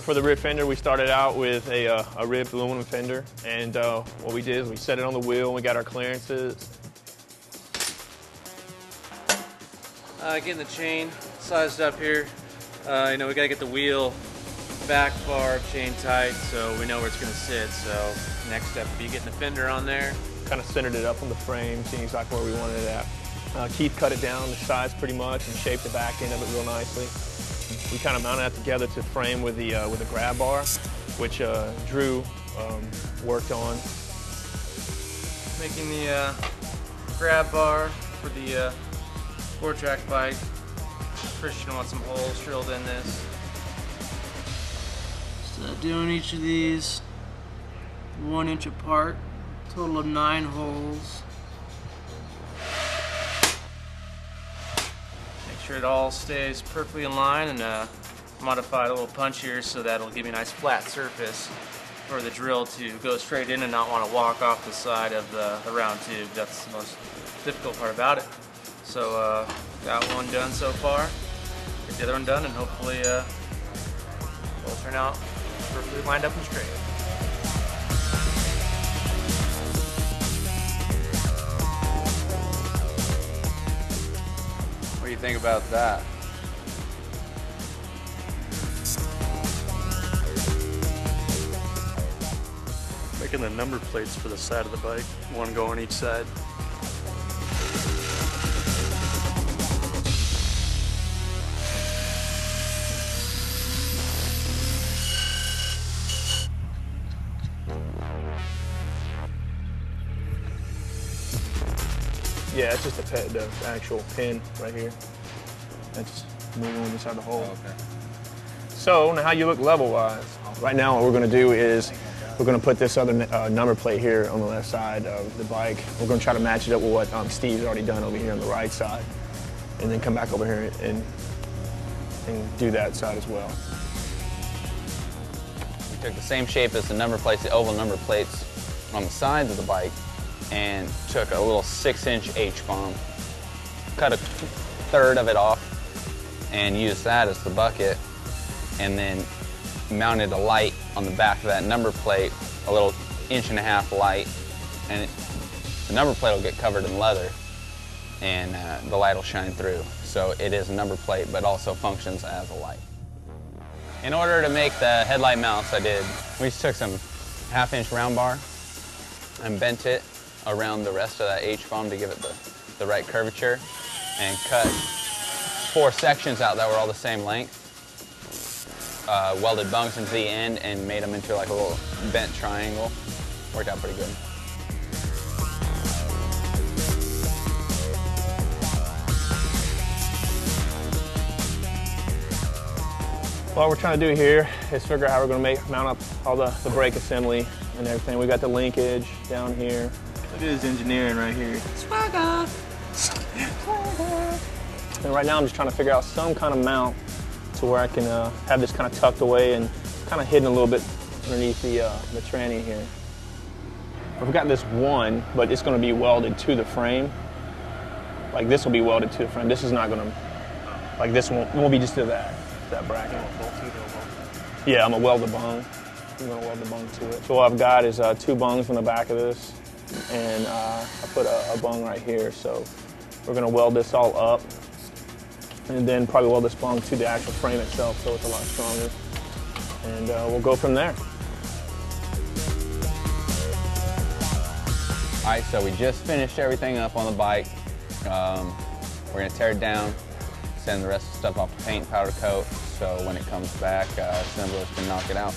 For the rib fender, we started out with a ribbed aluminum fender, and what we did is we set it on the wheel and we got our clearances. Getting the chain sized up here. We gotta get the wheel back bar chain tight so we know where it's gonna sit. So next step would be getting the fender on there. Kind of centered it up on the frame, seeing exactly where we wanted it at. Keith cut it down to size pretty much and shaped the back end of it real nicely. We kind of mounted that together to frame with the grab bar, which Drew worked on. Making the grab bar for the Sport Track bike. Christian wants some holes drilled in this. So doing each of these 1 inch apart, total of 9 holes. Make sure it all stays perfectly in line, and modified a little punch here so that it'll give you a nice flat surface for the drill to go straight in and not want to walk off the side of the round tube. That's the most difficult part about it. So got one done so far. Get the other one done, and hopefully it'll turn out perfectly lined up and straight. What do you think about that? Making the number plates for the side of the bike, one go on each side. Yeah, it's just the actual pin right here. That's moving on inside the hole. Oh, okay. So now how you look level-wise. Right now what we're going to do is we're going to put this other number plate here on the left side of the bike. We're going to try to match it up with what Steve's already done over here on the right side, and then come back over here and do that side as well. We took the same shape as the number plates, the oval number plates on the sides of the bike, and took a little 6-inch H-bomb, cut a third of it off, and used that as the bucket, and then mounted a light on the back of that number plate, a little 1.5-inch light, and the number plate will get covered in leather, and the light will shine through. So it is a number plate, but also functions as a light. In order to make the headlight mounts, we just took some 1/2-inch round bar and bent it around the rest of that H-bomb to give it the right curvature, and cut 4 sections out that were all the same length. Welded bungs into the end and made them into like a little bent triangle. Worked out pretty good. What we're trying to do here is figure out how we're going to mount up all the brake assembly and everything. We got the linkage down here. Look at this engineering right here. Swagger! And right now I'm just trying to figure out some kind of mount to where I can have this kind of tucked away and kind of hidden a little bit underneath the tranny here. We've got this one, but it's going to be welded to the frame. Like this will be welded to the frame. This is not going to, like this won't be just to that bracket. Yeah, I'm going to weld the bung. I'm going to weld the bung to it. So what I've got is 2 bungs on the back of this, and I put a bung right here. So we're going to weld this all up, and then probably weld this bung to the actual frame itself so it's a lot stronger. And we'll go from there. All right, so we just finished everything up on the bike. We're gonna tear it down, send the rest of the stuff off to paint, powder coat, so when it comes back, assemblers can knock it out.